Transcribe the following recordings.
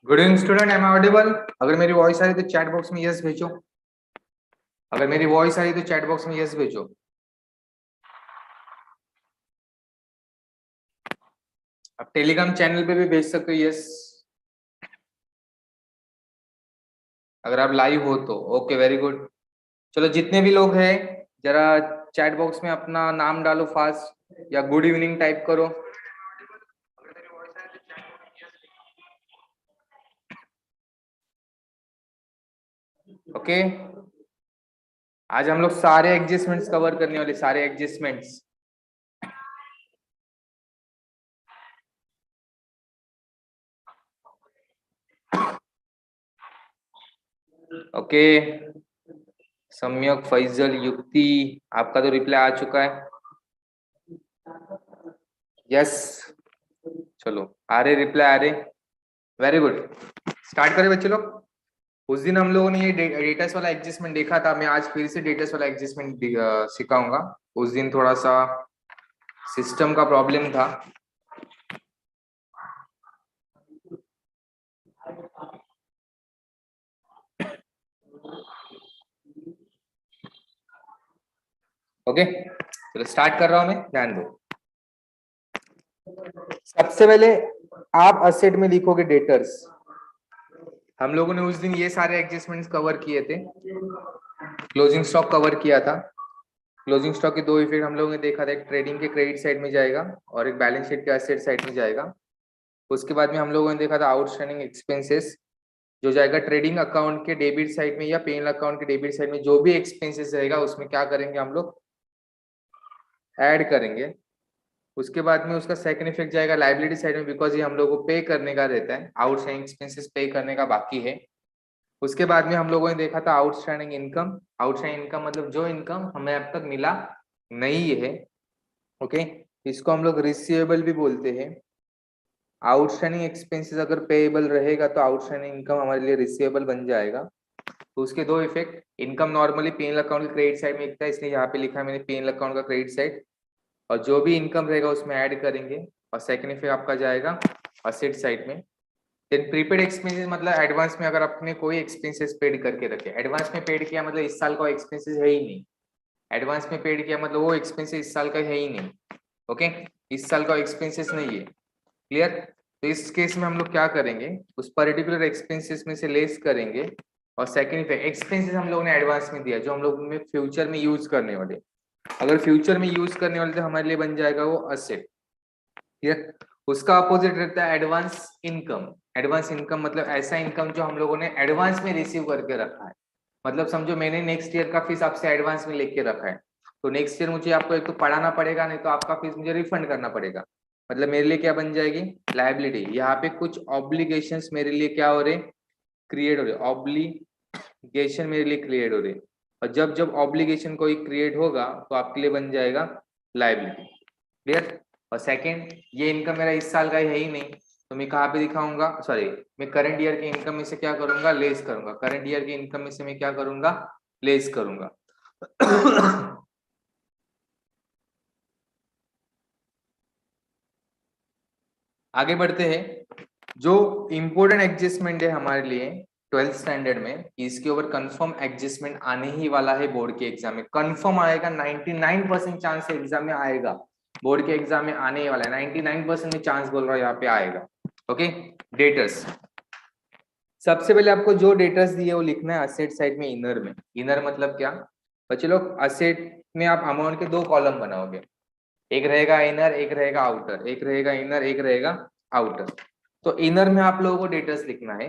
Good evening student, am I audible? अगर मेरी voice आ रही तो चैट बॉक्स में यस भेजो। अगर मेरी वॉइस आ रही तो चैट बॉक्स में यस भेजो। आप टेलीग्राम चैनल पे भी भेज सकते हो यस, अगर आप लाइव हो तो। Okay, very good. चलो, जितने भी लोग हैं जरा चैट बॉक्स में अपना नाम डालो फास्ट, या गुड इवनिंग टाइप करो। ओके, आज हम लोग सारे एडजस्टमेंट्स कवर करने वाले, सारे एडजस्टमेंट्स। ओके, सम्यक, फैजल, युक्ति, आपका तो रिप्लाई आ चुका है। यस, चलो आ रहे रिप्लाई, आ रहे। वेरी गुड, स्टार्ट करें बच्चे लोग। उस दिन हम लोगों ने ये डेटास वाला एडजस्टमेंट देखा था, मैं आज फिर से डेटास वाला एडजस्टमेंट सिखाऊंगा। उस दिन थोड़ा सा सिस्टम का प्रॉब्लम था। ओके, चलो स्टार्ट कर रहा हूं मैं, ध्यान दो। सबसे पहले आप असेट में लिखोगे डेटर्स। हम लोगों ने उस दिन ये सारे एडजस्टमेंट्स कवर किए थे। क्लोजिंग स्टॉक कवर किया था। क्लोजिंग स्टॉक के दो इफेक्ट हम लोगों ने देखा था, एक ट्रेडिंग के क्रेडिट साइड में जाएगा और एक बैलेंस शीट के एसेट साइड में जाएगा। उसके बाद में हम लोगों ने देखा था आउटस्टैंडिंग एक्सपेंसेस, जो जाएगा ट्रेडिंग अकाउंट के डेबिट साइड में या पेन अकाउंट के डेबिट साइड में। जो भी एक्सपेंसेस रहेगा उसमें क्या करेंगे हम लोग, ऐड करेंगे। उसके बाद में उसका सेकंड इफेक्ट जाएगा लाइबिलिटी साइड में, बिकॉज ये हम लोग को पे करने का रहता है, आउटस्टैंडिंग एक्सपेंसेस पे करने का बाकी है। उसके बाद में हम लोगों ने देखा था आउटस्टैंडिंग इनकम। आउटस्टैंडिंग इनकम मतलब जो इनकम हमें अब तक मिला नहीं है। ओके, इसको हम लोग रिसीवेबल भी बोलते हैं। आउटस्टैंडिंग एक्सपेंसेस अगर पेएबल रहेगा तो आउटस्टैंडिंग इनकम हमारे लिए रिसीवेबल बन जाएगा। तो उसके दो effect, income normally PNL account के क्रेडिट साइड में लिखता है, इसलिए यहाँ पे लिखा है मैंने पीएनएल अकाउंट का क्रेडिट साइड, और जो भी इनकम रहेगा उसमें ऐड करेंगे। और सेकंड इफेक्ट आपका जाएगा असेट साइड में। देन प्रीपेड एक्सपेंसेस मतलब एडवांस में अगर आपने कोई एक्सपेंसेस पेड करके रखे, एडवांस में पेड किया मतलब इस साल का एक्सपेंसेस है ही नहीं। एडवांस में पेड किया मतलब वो एक्सपेंसेस इस साल का है ही नहीं। ओके, इस साल का एक्सपेंसेस नहीं है। क्लियर? तो इस केस में हम लोग क्या करेंगे, उस पर्टिकुलर एक्सपेंसेस में से लेस करेंगे। और सेकंड इफेक्ट, एक्सपेंसेस हम लोगों ने एडवांस में दिया जो हम लोग में फ्यूचर में यूज करने वाले, अगर फ्यूचर में यूज करने वाले तो हमारे लिए बन जाएगा वो असेट। क्लियर? उसका अपोजिट रहता है एडवांस इनकम। एडवांस इनकम मतलब ऐसा इनकम जो हम लोगों ने एडवांस में रिसीव करके रखा है। मतलब समझो मैंने नेक्स्ट ईयर का फीस आपसे एडवांस में लेके रखा है, तो नेक्स्ट ईयर मुझे आपको एक तो पढ़ाना पड़ेगा, नहीं तो आपका फीस मुझे रिफंड करना पड़ेगा। मतलब मेरे लिए क्या बन जाएगी, लायबिलिटी। यहाँ पे कुछ ऑब्लिगेशंस मेरे लिए क्या हो रहे, क्रिएट हो रहे, ऑब्लिगेशन मेरे लिए क्रिएट हो रहे। और जब जब ऑब्लिगेशन कोई क्रिएट होगा तो आपके लिए बन जाएगा लायबिलिटी। क्लियर? और सेकंड, ये इनकम मेरा इस साल का है ही नहीं, तो मैं कहाँ पे दिखाऊंगा, सॉरी, मैं करंट ईयर के इनकम में से क्या करूंगा, लेस करूंगा। करंट ईयर के इनकम में से मैं क्या करूंगा, लेस करूंगा। आगे बढ़ते हैं। जो इंपॉर्टेंट एडजस्टमेंट है हमारे लिए 12th स्टैंडर्ड में, इसके ऊपर कंफर्म एडजस्टमेंट आने ही वाला है बोर्ड के एग्जाम में। कंफर्म आएगा, 99% चांस है एग्जाम में आएगा, बोर्ड के एग्जाम में आने ही वाला है। 99% में चांस बोल रहा हूँ यहाँ पे आएगा। Okay, debtors. सबसे पहले आपको जो डेटर्स दिए वो लिखना है असेट साइड में, इनर में। इनर मतलब क्या बच्चे लोग, असेट में आप अमाउंट के दो कॉलम बनाओगे, एक रहेगा इनर, एक रहेगा आउटर, एक रहेगा इनर, एक रहेगा आउटर। तो इनर में आप लोगों को डेटर्स लिखना है।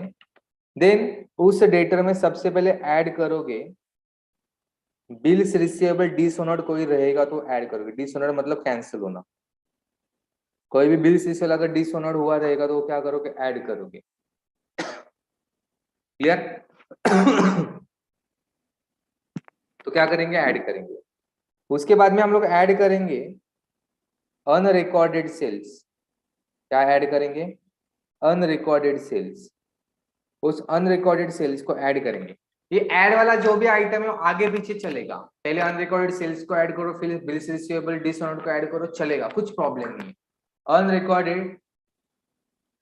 देन उस डेटर में सबसे पहले ऐड करोगे बिल्स रिसीवेबल डिसऑनर्ड, कोई रहेगा तो ऐड करोगे। डिसऑनर्ड मतलब कैंसिल होना, कोई भी बिल्स रिसीवेबल अगर डिसऑनर्ड हुआ रहेगा तो क्या करोगे, ऐड करोगे। क्लियर? तो क्या करेंगे, ऐड करेंगे। उसके बाद में हम लोग ऐड करेंगे अनरिकॉर्डेड सेल्स। क्या ऐड करेंगे, अनरिकॉर्डेड सेल्स। उस अनरिकॉर्डेड सेल्स को ऐड करेंगे। ये ऐड वाला जो भी आइटम है वो आगे पीछे चलेगा, पहले अनरिकॉर्डेड सेल्स को ऐड करो, फिर बिल्स रिसीवेबल डिसऑनर्ड को ऐड करो, चलेगा, कुछ प्रॉब्लम नहीं है। अनरिकॉर्डेड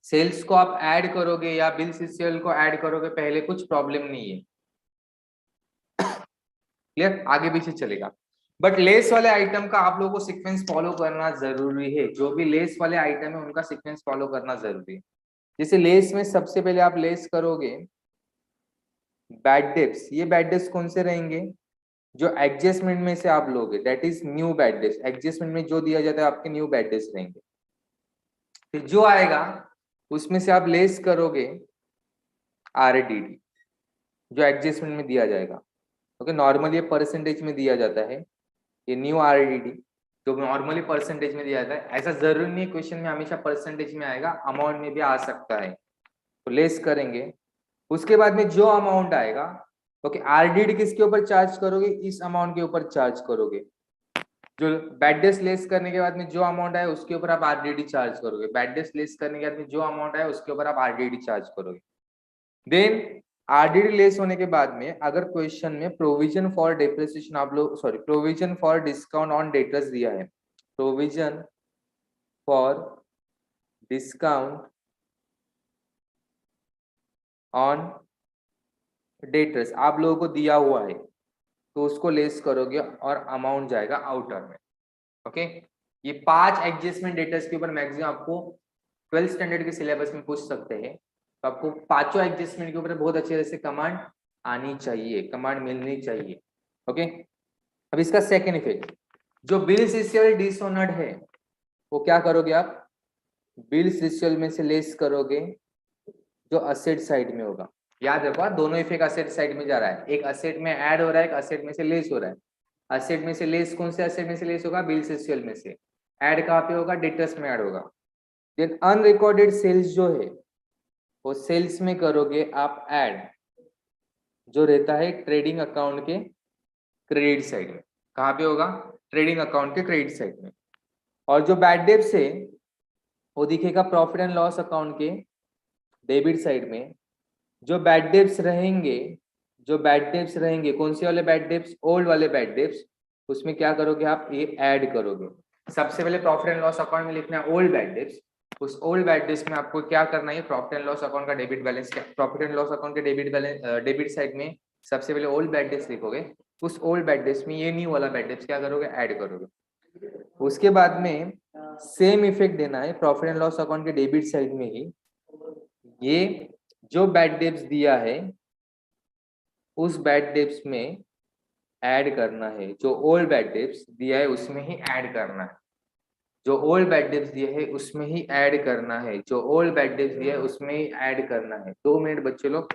सेल्स को आप ऐड करोगे या बिल सीसीएल को ऐड करोगे पहले, कुछ प्रॉब्लम नहीं है। क्लियर, आगे पीछे चलेगा। बट लेस वाले आइटम का आप लोगों को सीक्वेंस फॉलो करना जरूरी है। जो भी लेस वाले आइटम है उनका सीक्वेंस फॉलो करना जरूरी है। जैसे लेस में सबसे पहले आप लेस करोगे बैड डेट्स। ये बैड डेट्स कौन से रहेंगे? जो एडजस्टमेंट में से आप लोगे, that is new bad debts. Adjustment में जो दिया जाता है आपके न्यू बैड डेट्स रहेंगे। फिर जो आएगा उसमें से आप लेस करोगे आरडीडी, जो एडजस्टमेंट में दिया जाएगा। ओके, नॉर्मली ये परसेंटेज में दिया जाता है, ये न्यू आरडीडी जो नॉर्मली परसेंटेज में दिया जाता है। ऐसा जरूरी नहीं क्वेश्चन में हमेशा परसेंटेज में आएगा, अमाउंट में भी आ सकता है। तो लेस करेंगे, उसके बाद में जो अमाउंट आएगा, ओके, आरडीडी किसके ऊपर चार्ज करोगे? इस अमाउंट के ऊपर चार्ज करोगे। जो बैड डेट्स लेस करने के बाद में जो अमाउंट आए उसके ऊपर आप आरडीडी चार्ज करोगे। बैड डेट्स लेस करने के बाद में जो अमाउंट आए उसके ऊपर आप आरडीडी चार्ज करोगे। देन आरडीडी लेस होने के बाद में अगर क्वेश्चन में प्रोविजन फॉर डेप्रिसिएशन आप लोग, sorry, provision for discount on debtors दिया है, provision for discount on debtors आप लोगों को दिया हुआ है, तो उसको लेस करोगे और अमाउंट जाएगा आउटर में। ओके, ये 5 एडजस्टमेंट डेटर्स के ऊपर मैक्सिमम आपको 12th स्टैंडर्ड के सिलेबस में पूछ सकते हैं। तो आपको पांचों एडजस्टमेंट के ऊपर बहुत अच्छे तरह से कमांड आनी चाहिए, कमांड मिलनी चाहिए। ओके, अब इसका सेकेंड इफेक्ट, जो बिल सीसीएल डिसऑनर्ड है वो क्या करोगे आप? बिल सीसीएल में से लेस करोगे जो असेट साइड में होगा। याद रखो, दोनों इफेक्ट असेट साइड में जा रहा है। एक असेट में ऐड हो रहा है, एक असेट में से लेस हो रहा है। असेट में से लेस कौन से असेट में से लेस होगा? बिल सीसीएल में से। ऐड कहाँ पे होगा? डेटर्स में ऐड होगा। देन अनरिकॉर्डेड सेल्स जो है वो सेल्स में करोगे आप ऐड, जो रहता है ट्रेडिंग अकाउंट के क्रेडिट साइड में। कहाँ पे होगा? ट्रेडिंग अकाउंट के क्रेडिट साइड में। और जो बैड डेब्ट्स है वो दिखेगा प्रॉफिट एंड लॉस अकाउंट के डेबिट साइड में। जो बैड डेब्ट्स रहेंगे, जो बैड डेब्ट्स रहेंगे, कौन से वाले बैड डेब्ट्स? ओल्ड वाले बैड डेब्ट्स। उसमें क्या करोगे आप? ये ऐड करोगे। सबसे पहले प्रॉफिट एंड लॉस अकाउंट में लिखना है ओल्ड बैड डेब्ट्स। उस ओल्ड बैड डेब्ट्स में आपको क्या करना है? प्रॉफिट एंड लॉस अकाउंट का debit balance, profit and loss account के डेबिट बैलेंस, डेबिट साइड में सबसे पहले ओल्ड बैड डेब्ट्स लिखोगे। उस ओल्ड बैड डेब्ट्स में ये न्यू वाला बैड डेब्ट्स क्या करोगे? ऐड करोगे। उसके बाद में सेम इफेक्ट देना है प्रॉफिट एंड लॉस अकाउंट के डेबिट साइड में ही। ये जो बैड डेब्ट्स दिया है उस बैड डेब्ट्स में ऐड करना है। जो ओल्ड बैड डेब्ट्स दिया है उसमें ही ऐड करना है। जो ओल्ड बैड डेब्ट्स दिए है उसमें ही ऐड करना है। जो ओल्ड बैड डेब्ट्स दिया है उसमें ही ऐड करना है। 2 मिनट बच्चे लोग।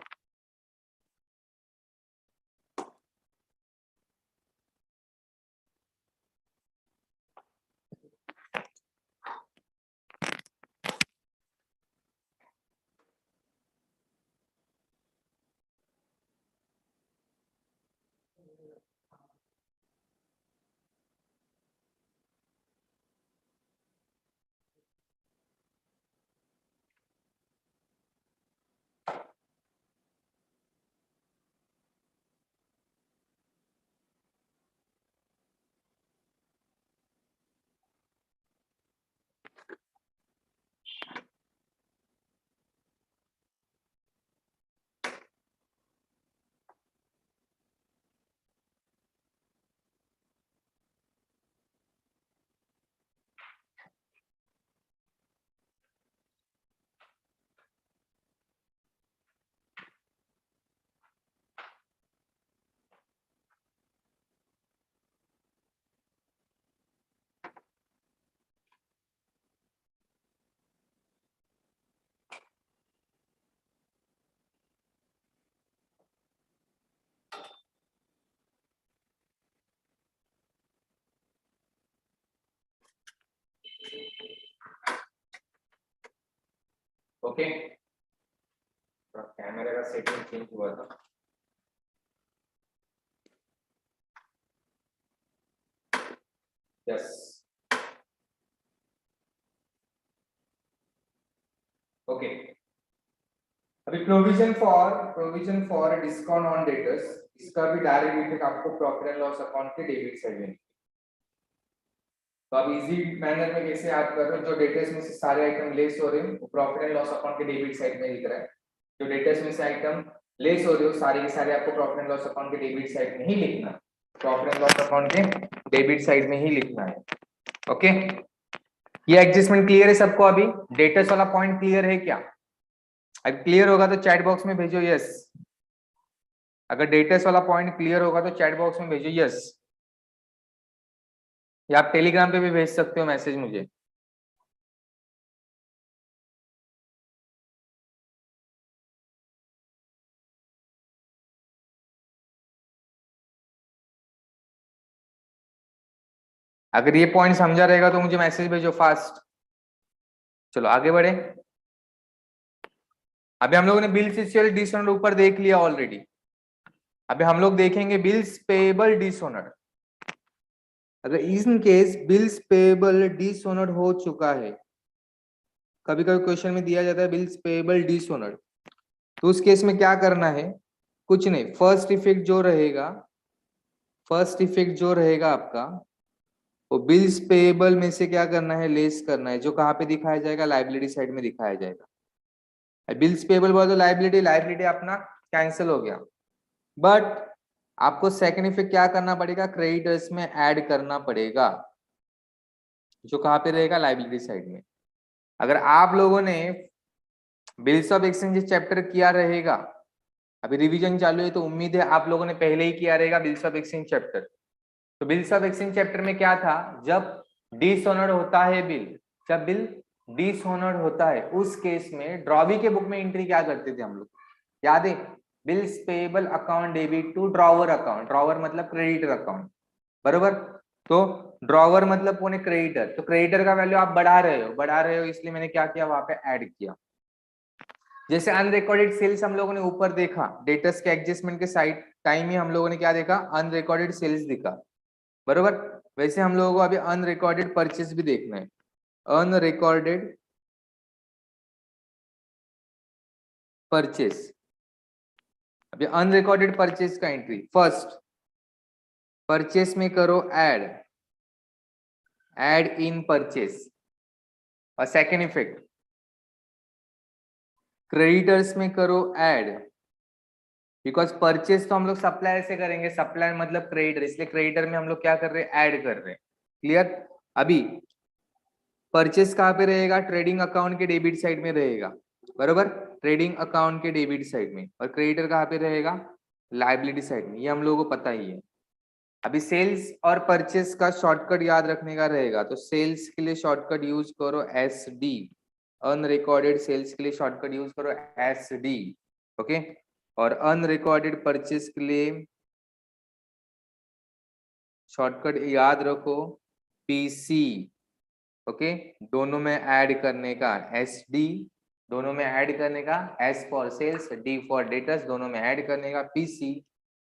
ओके, कैमरे का सेटिंग चेंज हुआ था। Yes, okay. अभी provision for discount on debtors, इसका भी डायरेक्ट इफेक्ट आपको प्रॉफिट एंड लॉस अकाउंट के डेबिट साइड में। तो तो अब इजी मैनर में कैसे याद कर रहे हो, जो डेटर्स में से सारे आइटम लेस हो रहे हैं वो प्रॉफिट एंड लॉस अकाउंट के डेबिट साइड में दिख रहा है। जो डेटर्स में से आइटम लेस हो रहे हो सारे के सारे आपको प्रॉफिट एंड लॉस अकाउंट के डेबिट साइड में ही लिखना है, प्रॉफिट एंड लॉस अकाउंट के डेबिट साइड में ही लिखना है। ओके, ये एडजस्टमेंट क्लियर है सबको? अभी डेटर्स वाला पॉइंट क्लियर है क्या? अगर क्लियर होगा तो चैट बॉक्स में भेजो यस। अगर डेटर्स वाला पॉइंट क्लियर होगा तो चैट बॉक्स में भेजो यस, या आप टेलीग्राम पे भी भेज सकते हो मैसेज मुझे। अगर ये पॉइंट समझा रहेगा तो मुझे मैसेज भेजो फास्ट। चलो आगे बढ़े। अभी हम लोगों ने बिल्स रिसीवेबल डिसऑनर्ड ऊपर देख लिया ऑलरेडी। अभी हम लोग देखेंगे बिल्स पेएबल डिसऑनर्ड। अगर in case bills payable dishonoured हो चुका है, कभी कभी क्वेश्चन में दिया जाता है बिल्स पेएबल डिसऑनर्ड, तो उस केस में क्या करना है? कुछ नहीं, फर्स्ट इफेक्ट जो रहेगा, फर्स्ट इफेक्ट जो रहेगा आपका वो बिल्स पेएबल में से क्या करना है? लेस करना है। जो कहाँ पे दिखाया जाएगा? लायबिलिटी साइड में दिखाया जाएगा। बिल्स पेएबल बोला तो लायबिलिटी, लायबिलिटी अपना कैंसिल हो गया, बट आपको सेकंड इफेक्ट क्या करना पड़ेगा? क्रेडिटर्स में ऐड करना पड़ेगा, जो कहाँ पे रहेगा? लायबिलिटी साइड में। अगर आप लोगों ने बिल्स ऑफ एक्सचेंज चैप्टर किया रहेगा, अभी रिवीजन चालू है तो उम्मीद है आप लोगों ने पहले ही किया रहेगा बिल्स ऑफ एक्सचेंज चैप्टर। तो बिल्स ऑफ एक्सचेंज चैप्टर में क्या था? जब डिसऑनर्ड होता है बिल, जब बिल डिसऑनर्ड होता है उस केस में ड्रॉवी के बुक में एंट्री क्या करते थे हम लोग? याद है? Bills payable account debit to drawer account. Drawer मतलब क्रेडिटर अकाउंट, बरोबर? तो ड्रॉवर मतलब कौन है? क्रेडिटर। तो क्रेडिटर का वैल्यू आप बढ़ा रहे हो, इसलिए मैंने क्या किया? वहां पे ऐड किया। जैसे अनरिकॉर्डेड सेल्स हम लोगों ने ऊपर देखा, डेटर्स के एडजस्टमेंट के साइड टाइम में हम लोगों ने क्या देखा? अनरिकॉर्डेड सेल्स दिखा, बरोबर? वैसे हम लोगों को अभी अनरिकॉर्डेड परचेस भी देखना है। अनरिकॉर्डेड परचेस, अभी अनरिकॉर्डेड परचेस का एंट्री फर्स्ट परचेस में करो ऐड, ऐड इन परचेस। और सेकेंड इफेक्ट क्रेडिटर्स में करो ऐड, बिकॉज परचेस तो हम लोग सप्लायर से करेंगे, सप्लायर मतलब क्रेडिटर, इसलिए क्रेडिटर में हम लोग क्या कर रहे हैं? ऐड कर रहे हैं। क्लियर? अभी परचेस कहाँ पे रहेगा? ट्रेडिंग अकाउंट के डेबिट साइड में रहेगा, बरोबर? ट्रेडिंग अकाउंट के डेबिट साइड में। और क्रेडिटर कहाँ पे रहेगा? लायबिलिटी साइड में। ये हम लोगों को पता ही है। अभी सेल्स और परचेस का शॉर्टकट याद रखने का रहेगा, तो सेल्स के लिए शॉर्टकट यूज करो SD, अनरिकॉर्डेड सेल्स के लिए शॉर्टकट यूज करो SD, ओके? और अनरिकॉर्डेड परचेस के लिए शॉर्टकट याद रखो PC, ओके? दोनों में ऐड करने का SD, दोनों में ऐड करने का, S for sales, D for debtors, दोनों में ऐड करने का, PC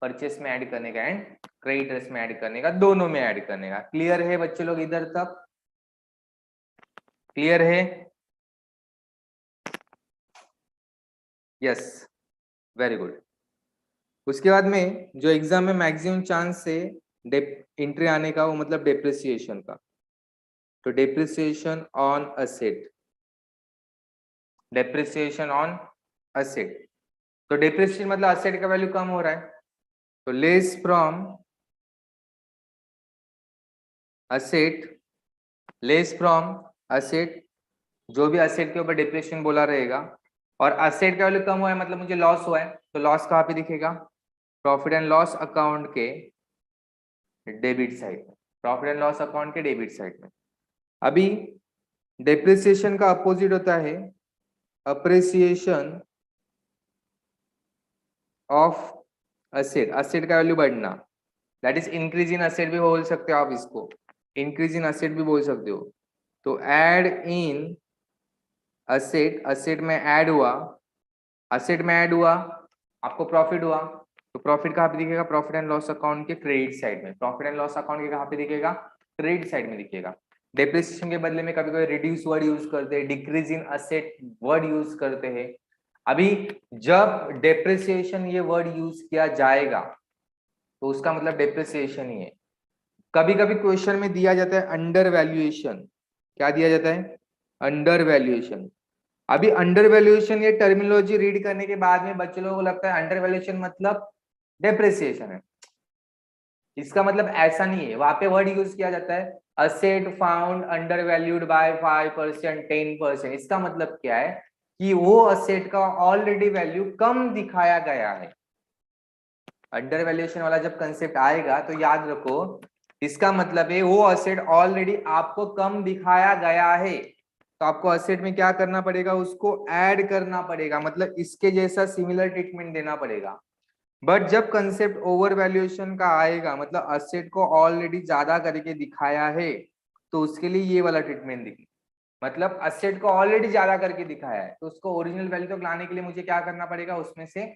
परचेस में ऐड करने का, एंड क्रेडिटर्स में ऐड करने का, दोनों में ऐड करने का। क्लियर है बच्चे लोग? इधर तक क्लियर है? Yes, very good. उसके बाद में जो एग्जाम में मैक्सिमम चांस है एंट्री आने का, वो मतलब डेप्रिसिएशन का। तो depreciation on asset, depreciation on asset. तो डेप्रिसिएशन मतलब असेट का वैल्यू कम हो रहा है, तो less from asset, less from asset, जो भी असेट के ऊपर डेप्रिसिएशन बोला रहेगा, और असेट का वैल्यू कम हुआ है मतलब मुझे लॉस हुआ है, तो लॉस कहाँ पे दिखेगा? प्रॉफिट एंड लॉस अकाउंट के डेबिट साइड में, प्रॉफिट एंड लॉस अकाउंट के डेबिट साइड में। अभी डेप्रिसिएशन का अपोजिट होता है अप्रिसिएशन ऑफ असेट। असेट का वैल्यू बढ़ना, that is increase in asset भी बोल सकते हो आप इसको, इंक्रीज इन असेट भी बोल सकते हो। तो ऐड इन असेट, असेट में ऐड हुआ, असेट में ऐड हुआ, आपको प्रॉफिट हुआ, तो प्रॉफिट कहाँ पे दिखेगा? प्रॉफिट एंड लॉस अकाउंट के क्रेडिट साइड में। प्रॉफिट एंड लॉस अकाउंट के कहाँ पे दिखेगा? क्रेडिट साइड में दिखेगा। डेप्रिसिएशन के बदले में कभी कभी रिड्यूस वर्ड यूज करते हैं, decrease in asset word use करते हैं। अभी जब डेप्रिसिएशन ये वर्ड यूज किया जाएगा तो उसका मतलब डेप्रिसिएशन ही है। कभी कभी क्वेश्चन में दिया जाता है अंडर वैल्यूएशन। क्या दिया जाता है? Under valuation. अभी अंडर वैल्यूएशन ये टर्मिनोलॉजी रीड करने के बाद में बच्चे लोगों को लगता है अंडर वैल्यूएशन मतलब डेप्रिसिएशन है। इसका मतलब ऐसा नहीं है, वहां पे वर्ड यूज किया जाता है asset found under valued bye 5%, 10%। इसका मतलब क्या है कि वो असेट का ऑलरेडी वैल्यू कम दिखाया गया है। अंडर वैल्यूएशन वाला जब कंसेप्ट आएगा तो याद रखो, इसका मतलब है वो असेट ऑलरेडी आपको कम दिखाया गया है, तो आपको असेट में क्या करना पड़ेगा, उसको ऐड करना पड़ेगा, मतलब इसके जैसा सिमिलर ट्रीटमेंट देना पड़ेगा। बट जब कंसेप्ट ओवर वैल्यूएशन का आएगा, मतलब असेट को ऑलरेडी ज्यादा करके दिखाया है, तो उसके लिए ये वाला ट्रीटमेंट दिखे। मतलब असेट को ऑलरेडी ज्यादा करके दिखाया है तो उसको ओरिजिनल वैल्यू तक लाने के लिए मुझे क्या करना पड़ेगा, उसमें से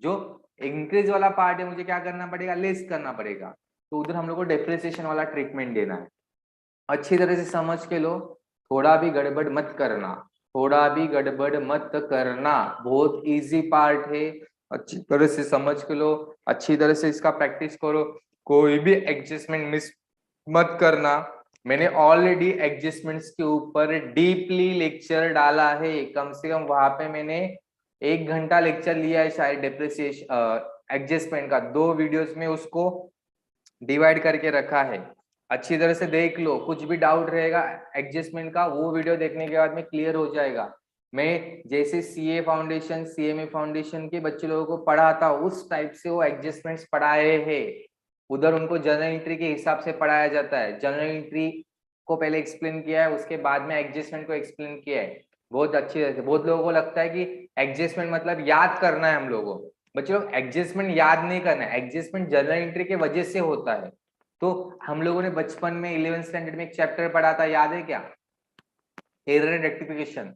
जो इंक्रीज वाला पार्ट है मुझे क्या करना पड़ेगा, लेस करना पड़ेगा। तो उधर हम लोग को डेप्रिसिएशन वाला ट्रीटमेंट देना है। अच्छी तरह से समझ के लो, थोड़ा भी गड़बड़ मत करना, थोड़ा भी गड़बड़ मत करना, बहुत इजी पार्ट है। अच्छी तरह से समझ के लो, अच्छी तरह से इसका प्रैक्टिस करो, कोई भी एडजस्टमेंट मिस मत करना। मैंने ऑलरेडी एडजस्टमेंट्स के ऊपर डीपली लेक्चर डाला है, कम से कम वहां पे मैंने 1 घंटा लेक्चर लिया है शायद डेप्रिसिएशन एडजस्टमेंट का, 2 वीडियोस में उसको डिवाइड करके रखा है। अच्छी तरह से देख लो, कुछ भी डाउट रहेगा एडजस्टमेंट का वो वीडियो देखने के बाद में क्लियर हो जाएगा। मैं जैसे सीए फाउंडेशन सीएमए फाउंडेशन के बच्चे लोगों को पढ़ाता उस टाइप से वो एडजस्टमेंट्स पढ़ाए हैं। उधर उनको जनरल एंट्री के हिसाब से पढ़ाया जाता है, जनरल एंट्री को पहले एक्सप्लेन किया है, उसके बाद में एडजस्टमेंट को एक्सप्लेन किया है बहुत अच्छी तरह से। बहुत लोगों को लगता है कि एडजस्टमेंट मतलब याद करना है हम लोगों को। बच्चों लोग एडजस्टमेंट याद नहीं करना है, एडजस्टमेंट जनरल एंट्री के वजह से होता है। तो हम लोगों ने बचपन में 11th स्टैंडर्ड में एक चैप्टर पढ़ा था, याद है क्या, एरर रेक्टिफिकेशन।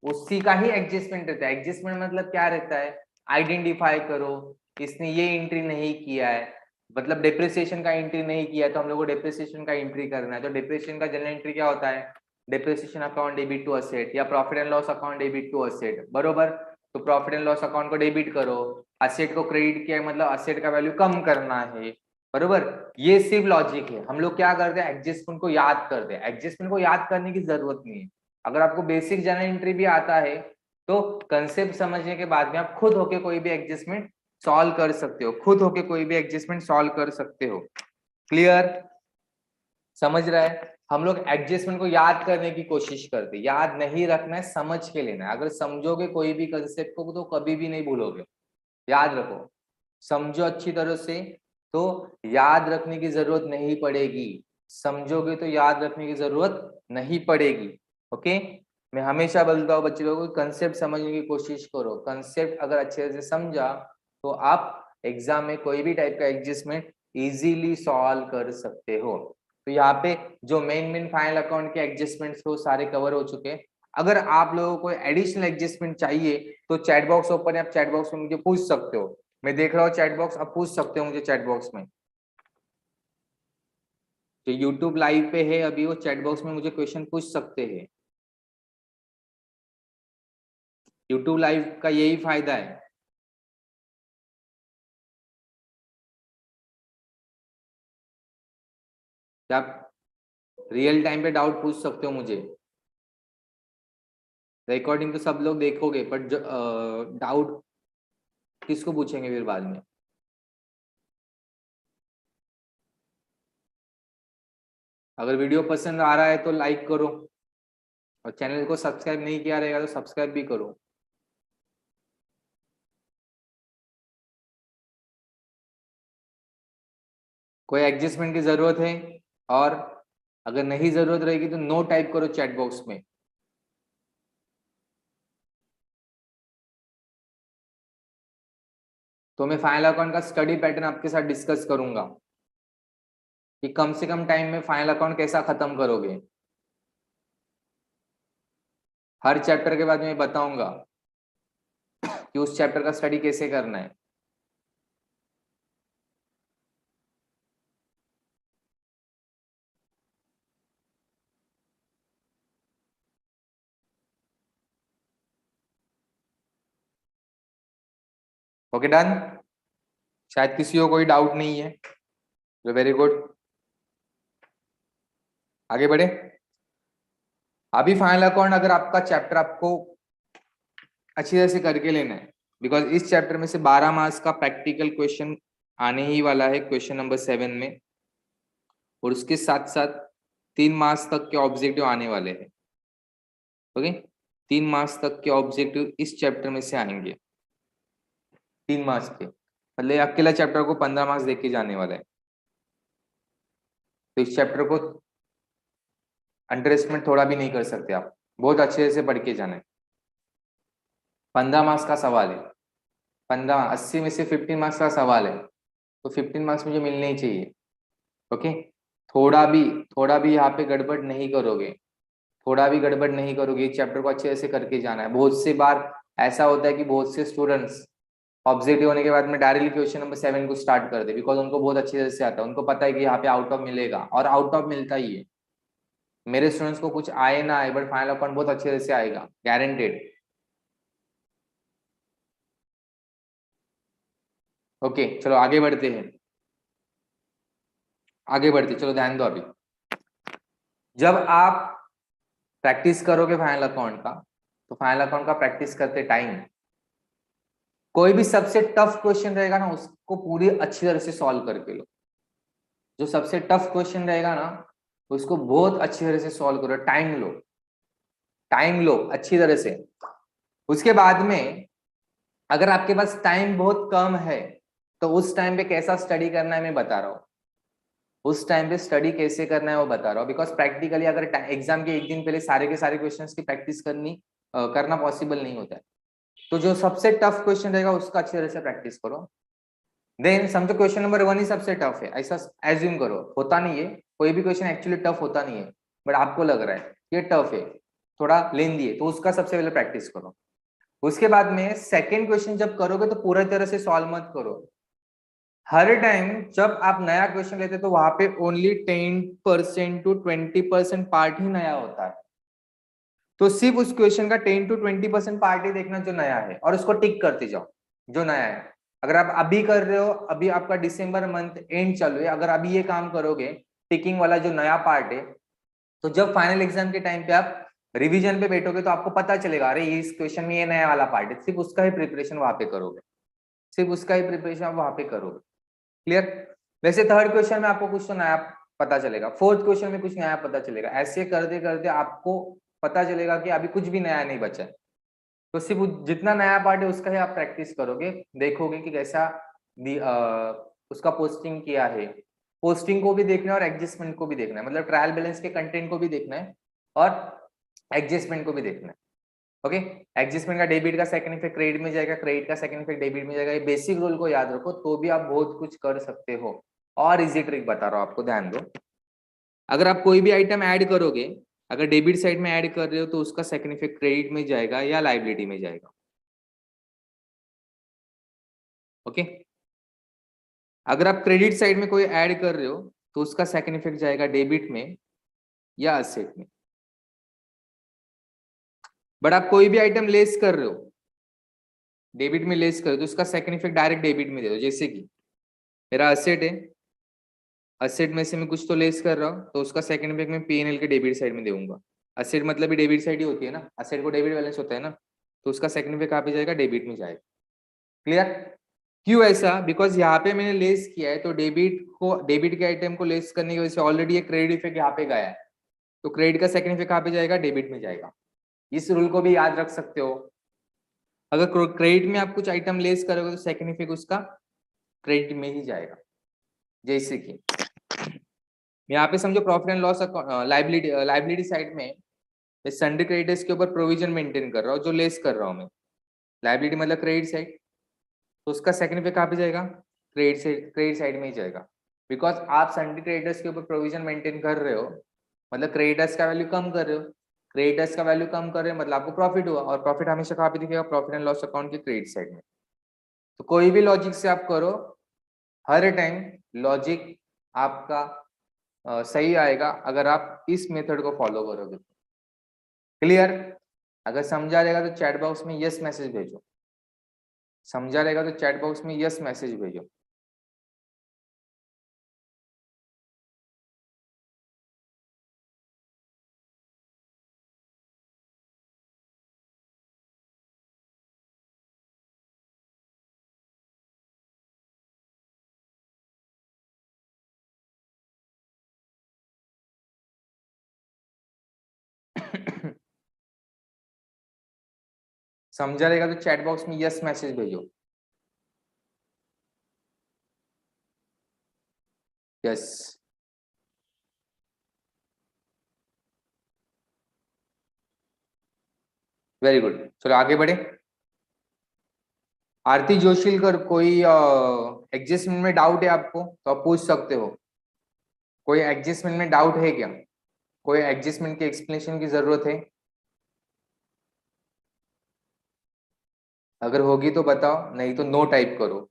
उसी का ही एडजस्टमेंट रहता है। एडजस्टमेंट मतलब क्या रहता है, आइडेंटिफाई करो इसने ये एंट्री नहीं किया है, मतलब डेप्रिसिएशन का एंट्री नहीं किया है तो हम लोग को डेप्रिसिएशन का एंट्री करना है। तो डेप्रिसिएशन का जनरल एंट्री क्या होता है, depreciation account debit to asset या profit and loss account debit to asset, बरोबर। तो प्रॉफिट एंड लॉस अकाउंट को डेबिट करो, असेट को क्रेडिट किया मतलब असेट का वैल्यू कम करना है, बरोबर। ये सिर्फ लॉजिक है। हम लोग क्या करते हैं, एडजस्टमेंट को याद करते हैं। एडजस्टमेंट को याद करने की जरूरत नहीं है। अगर आपको बेसिक जनरल एंट्री भी आता है तो कंसेप्ट समझने के बाद में आप खुद होके कोई भी एडजस्टमेंट सॉल्व कर सकते हो, खुद होके कोई भी एडजस्टमेंट सॉल्व कर सकते हो। क्लियर, समझ रहा है। हम लोग एडजस्टमेंट को याद करने की कोशिश करते, याद नहीं रखना है, समझ के लेना है। अगर समझोगे कोई भी कंसेप्ट को तो कभी भी नहीं भूलोगे। याद रखो, समझो अच्छी तरह से तो याद रखने की जरूरत नहीं पड़ेगी, समझोगे तो याद रखने की जरूरत नहीं पड़ेगी। ओके, मैं हमेशा बोलता हूँ बच्चे लोगों को कंसेप्ट समझने की कोशिश करो। कंसेप्ट अगर अच्छे से समझा तो आप एग्जाम में कोई भी टाइप का एडजस्टमेंट इजीली सॉल्व कर सकते हो। तो यहाँ पे जो मेन मेन फाइनल अकाउंट के एडजस्टमेंट्स वो सारे कवर हो चुके हैं। अगर आप लोगों को एडिशनल एडजस्टमेंट चाहिए तो चैट बॉक्स ओपन है, आप चैट बॉक्स में मुझे पूछ सकते हो। मैं देख रहा हूँ चैट बॉक्स, आप पूछ सकते हो मुझे चैट बॉक्स में। जो यूट्यूब लाइव पे है अभी वो चैट बॉक्स में मुझे क्वेश्चन पूछ सकते हैं। यूट्यूब लाइव का यही फायदा है। कि आप रियल टाइम पे डाउट पूछ सकते हो मुझे। रिकॉर्डिंग तो सब लोग देखोगे बट डाउट किसको पूछेंगे फिर बाद में। अगर वीडियो पसंद आ रहा है तो लाइक करो, और चैनल को सब्सक्राइब नहीं किया रहेगा तो सब्सक्राइब भी करो। कोई एडजस्टमेंट की जरूरत है, और अगर नहीं जरूरत रहेगी तो नो टाइप करो चैट बॉक्स में। तो मैं फाइनल अकाउंट का स्टडी पैटर्न आपके साथ डिस्कस करूंगा कि कम से कम टाइम में फाइनल अकाउंट कैसा खत्म करोगे। हर चैप्टर के बाद मैं बताऊंगा कि उस चैप्टर का स्टडी कैसे करना है। ओके डन, शायद किसी को कोई डाउट नहीं है। वेरी गुड, आगे बढ़े। अभी फाइनल अकाउंट अगर आपका चैप्टर आपको अच्छी तरह से करके लेना है, बिकॉज इस चैप्टर में से 12 मार्क्स का प्रैक्टिकल क्वेश्चन आने ही वाला है क्वेश्चन नंबर 7 में, और उसके साथ साथ 3 मार्क्स तक के ऑब्जेक्टिव आने वाले हैं। ओके, 3 मार्क्स तक के ऑब्जेक्टिव इस चैप्टर में से आएंगे, 3 मार्क्स के, मतलब अकेला चैप्टर को 15 मार्क्स देके जाने वाला है। तो इस चैप्टर को अंडर एस्टिमेट थोड़ा भी नहीं कर सकते आप, बहुत अच्छे से पढ़ के जाना है। 15 मार्क्स का सवाल है, 15 80 में से 15 मार्क्स का सवाल है, तो 15 मार्क्स मुझे मिलने ही चाहिए। ओके, थोड़ा भी यहाँ पे गड़बड़ नहीं करोगे, थोड़ा भी गड़बड़ नहीं करोगे, चैप्टर को अच्छे से करके जाना है। बहुत सी बार ऐसा होता है कि बहुत से स्टूडेंट्स ऑब्जेक्टिव होने के बाद में डायरेक्टली क्वेश्चन नंबर 7 को स्टार्ट कर दे, बिकॉज उनको बहुत अच्छी तरह से आता है, उनको पता है कि यहाँ पे आउट ऑफ मिलेगा, और आउट ऑफ मिलता ही है। मेरे स्टूडेंट्स को कुछ आए ना आए, बट फाइनल अकाउंट बहुत अच्छे तरह से आएगा, गारंटेड। ओके चलो आगे बढ़ते हैं, आगे बढ़ते, चलो ध्यान दो। अभी जब आप प्रैक्टिस करोगे फाइनल अकाउंट का, तो फाइनल अकाउंट का प्रैक्टिस करते टाइम कोई भी सबसे टफ क्वेश्चन रहेगा ना, उसको पूरी अच्छी तरह से सॉल्व करके लो। जो सबसे टफ क्वेश्चन रहेगा ना, उसको बहुत अच्छी तरह से सॉल्व करो, टाइम लो, टाइम लो अच्छी तरह से। उसके बाद में अगर आपके पास टाइम बहुत कम है, तो उस टाइम पे कैसा स्टडी करना है मैं बता रहा हूँ, उस टाइम पे स्टडी कैसे करना है वो बता रहा हूँ। बिकॉज प्रैक्टिकली अगर एग्जाम के एक दिन पहले सारे के सारे क्वेश्चंस की प्रैक्टिस करना पॉसिबल नहीं होता है। तो जो सबसे टफ क्वेश्चन रहेगा उसका अच्छी तरह से प्रैक्टिस करो। देन समझो क्वेश्चन नंबर 1 ही सबसे टफ है, ऐसा एज्यूम करो, होता नहीं है, कोई भी क्वेश्चन एक्चुअली टफ होता नहीं है, बट आपको लग रहा है ये टफ है, थोड़ा लेंदी है, तो उसका सबसे पहले प्रैक्टिस करो। उसके बाद में सेकेंड क्वेश्चन जब करोगे तो पूरी तरह से सॉल्व मत करो। हर टाइम जब आप नया क्वेश्चन लेते तो वहां पे ओनली 10% to 20% पार्ट ही नया होता है। तो सिर्फ उस क्वेश्चन का 10 to 20% पार्ट ही देखना जो नया है, और उसको टिक करते जाओ जो नया है। अगर आप अभी कर रहे हो, अभी आपका दिसंबर मंथ एंड चालू है, अगर अभी ये काम करोगे टिकिंग वाला जो नया पार्ट है, तो जब फाइनल एग्जाम के टाइम पे आप रिवीजन पे बैठोगे तो आपको पता चलेगा, अरे इस क्वेश्चन में ये नया वाला पार्ट है, सिर्फ उसका ही प्रिपरेशन वहां पे करोगे, सिर्फ उसका ही प्रिपरेशन आप वहां पे करोगे। क्लियर। वैसे थर्ड क्वेश्चन में आपको कुछ तो नया पता चलेगा, फोर्थ क्वेश्चन में कुछ नया पता चलेगा, ऐसे करते करते आपको पता चलेगा कि अभी कुछ भी नया नहीं बचा है। तो सिर्फ जितना नया पार्ट है उसका ही आप प्रैक्टिस करोगे, देखोगे कि कैसा उसका पोस्टिंग किया है। पोस्टिंग को भी देखना है और एडजस्टमेंट को भी देखना है, मतलब ट्रायल बैलेंस के कंटेंट को भी देखना है और एडजस्टमेंट को भी देखना है। ओके, एडजस्टमेंट का डेबिट का सेकंड इफेक्ट क्रेडिट में जाएगा, क्रेडिट का सेकंड इफेक्ट डेबिट में जाएगा। ये बेसिक रूल को याद रखो, तो भी आप बहुत कुछ कर सकते हो। और इजी ट्रिक बता रहा हूं आपको, ध्यान दो। अगर आप कोई भी आइटम ऐड करोगे, अगर डेबिट साइड में ऐड कर रहे हो तो उसका सेकंड इफेक्ट क्रेडिट में जाएगा या लाइबिलिटी में जाएगा। ओके, अगर आप क्रेडिट साइड में कोई ऐड कर रहे हो तो उसका सेकंड इफेक्ट जाएगा डेबिट में या असेट में। बट आप कोई भी आइटम लेस कर रहे हो, डेबिट में लेस कर रहे हो, तो उसका सेकंड इफेक्ट डायरेक्ट डेबिट में दे दो। जैसे कि मेरा असेट है, असेट में से मैं कुछ तो लेस कर रहा हूँ, तो उसका सेकंड इफेक्ट मैं पीएनएल के डेबिट साइड में दूंगा। असेट मतलब भी डेबिट साइड ही होती है ना, असेट को डेबिट बैलेंस होता है ना, तो उसका सेकंड इफेक्ट कहाँ पे जाएगा, डेबिट में जाएगा। क्लियर। क्यों ऐसा, बिकॉज यहाँ पे मैंने लेस किया है, तो डेबिट के आइटम को लेस करने की वजह से ऑलरेडी एक क्रेडिट इफेक्ट यहाँ पे गया है, तो क्रेडिट का सेकंड इफेक्ट कहाँ पे जाएगा, डेबिट में जाएगा। इस रूल को भी याद रख सकते हो। अगर क्रेडिट में आप कुछ आइटम लेस करोगे तो सेकंड इफेक्ट उसका क्रेडिट में ही जाएगा। जैसे कि यहाँ पे समझो profit and loss liability side में मैं सन्ड्री क्रेडिटर्स के ऊपर प्रोविजन मेंटेन कर रहा हूँ, जो लेस कर रहा हूँ मैं, लाइबिलिटी मतलब क्रेडिट साइड, तो उसका सेकंड पे कहाँ पे जाएगा, क्रेडिट साइड में ही जाएगा। बिकॉज आप सन्ड्री क्रेडिटर्स के ऊपर प्रोविजन मेंटेन कर रहे हो, मतलब क्रेडिटर्स का वैल्यू कम कर रहे हो, क्रेडिटर्स का वैल्यू कम कर रहे हो मतलब आपको प्रॉफिट हुआ, और प्रॉफिट हमेशा कहाँ पे दिखेगा, प्रॉफिट एंड लॉस अकाउंट के क्रेडिट साइड में। तो कोई भी लॉजिक से आप करो, हर टाइम लॉजिक आपका सही आएगा अगर आप इस मेथड को फॉलो करोगे। क्लियर। अगर समझा रहेगा तो चैट बॉक्स में यस मैसेज भेजो, समझा रहेगा तो चैट बॉक्स में यस मैसेज भेजो। समझा रहेगा तो चैट बॉक्स में यस मैसेज भेजो। Yes, very good. चलो आगे बढ़े। आरती जोशीलकर, कोई एडजस्टमेंट में डाउट है आपको तो आप पूछ सकते हो। कोई एडजस्टमेंट में डाउट है क्या? कोई एडजस्टमेंट के एक्सप्लेनेशन की जरूरत है? अगर होगी तो बताओ, नहीं तो नो टाइप करो।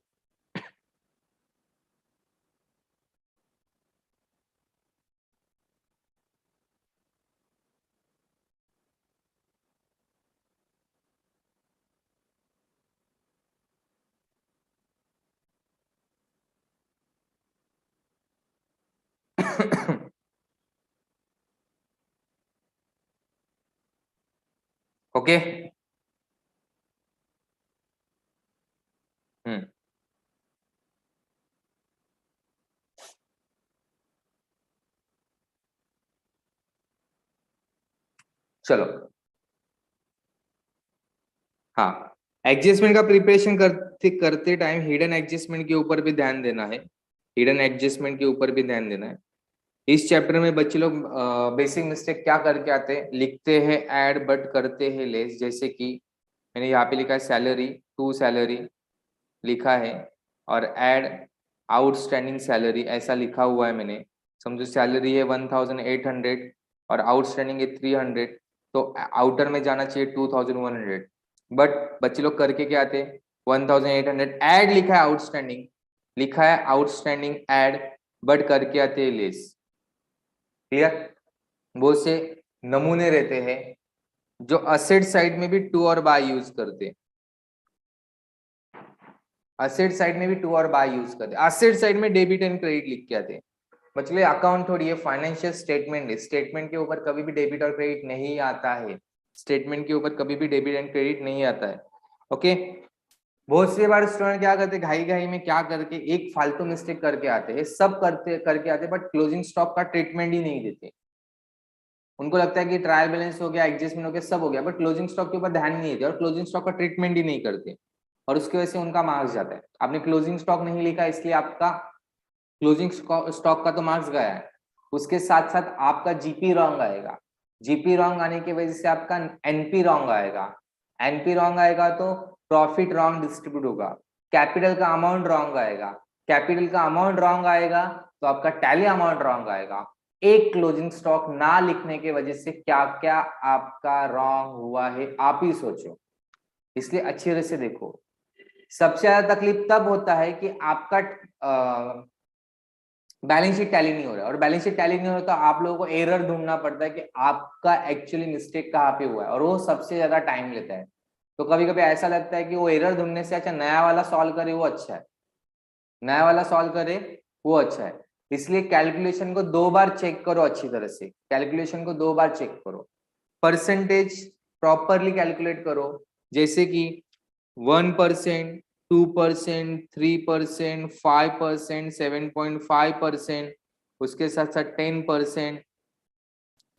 ओके। हम्म, चलो। हाँ, एडजस्टमेंट का प्रिपरेशन करते करते टाइम हिडन एडजस्टमेंट के ऊपर भी ध्यान देना है। हिडन एडजस्टमेंट के ऊपर भी ध्यान देना है। इस चैप्टर में बच्चे लोग बेसिक मिस्टेक क्या करके आते हैं, लिखते हैं ऐड बट करते हैं लेस। जैसे कि मैंने यहाँ पे लिखा है सैलरी टू सैलरी लिखा है, और ऐड आउटस्टैंडिंग सैलरी ऐसा लिखा हुआ है मैंने। समझो सैलरी है 1800 और आउटस्टैंडिंग है 300, तो आउटर में जाना चाहिए 2100। बट बच्चे लोग करके क्या आते हैं, 1800 ऐड लिखा है आउटस्टैंडिंग, लिखा है आउटस्टैंडिंग ऐड, बट करके आते हैं लेस। क्लियर? बहुत से नमूने रहते हैं जो असेट साइड में भी टू और बाय यूज करते हैं। असेट साइड में भी टू और बाय यूज करते हैं। असेट साइड में डेबिट एंड क्रेडिट लिख के आते हैं। मतलब अकाउंट थोड़ी है, फाइनेंशियल स्टेटमेंट है। स्टेटमेंट के ऊपर कभी भी डेबिट और क्रेडिट नहीं आता है। स्टेटमेंट के ऊपर कभी भी डेबिट एंड क्रेडिट नहीं आता है। ओके। बहुत सी बार स्टूडेंट क्या करते हैं, घाई घाई में क्या करके एक फालतू मिस्टेक करके आते हैं। सब करते करके आते हैं, बट क्लोजिंग स्टॉक का ट्रीटमेंट ही नहीं देते। उनको लगता है कि ट्रायल बैलेंस हो गया, एडजस्टमेंट हो गया, सब हो गया, बट क्लोजिंग स्टॉक के ऊपर ध्यान नहीं देते और क्लोजिंग स्टॉक का ट्रीटमेंट ही नहीं करते, और उसकी वजह से उनका मार्क्स जाता है। आपने क्लोजिंग स्टॉक नहीं लिखा इसलिए आपका क्लोजिंग स्टॉक का तो मार्क्स गया है। उसके साथ साथ आपका जीपी रॉन्ग आएगा। जीपी रॉन्ग आने की वजह से आपका एनपी रॉन्ग आएगा। एनपी रॉन्ग आएगा तो प्रॉफिट रॉन्ग डिस्ट्रीब्यूट होगा। कैपिटल का अमाउंट रॉन्ग आएगा। कैपिटल का अमाउंट रॉन्ग आएगा तो आपका टैली अमाउंट रॉन्ग आएगा। एक क्लोजिंग स्टॉक ना लिखने की वजह से क्या क्या आपका रॉन्ग हुआ है आप ही सोचो। इसलिए अच्छी तरह से देखो। सबसे ज्यादा तकलीफ तब होता है कि आपका बैलेंस शीट टैली नहीं हो रहा है, और बैलेंस शीट टैली नहीं हो रहा तो आप लोगों को एरर ढूंढना पड़ता है कि आपका एक्चुअली मिस्टेक कहाँ पे हुआ है, और वो सबसे ज्यादा टाइम लेता है। तो कभी कभी ऐसा लगता है कि वो एरर ढूंढने से अच्छा नया वाला सॉल्व करे, वो अच्छा है। नया वाला सॉल्व करे वो अच्छा है। इसलिए कैलकुलेशन को 2 बार चेक करो, अच्छी तरह से कैलकुलेशन को 2 बार चेक करो। परसेंटेज प्रॉपरली कैलकुलेट करो। जैसे कि 1%, 2%, 3%, 5%, 7.5%, उसके साथ साथ 10%,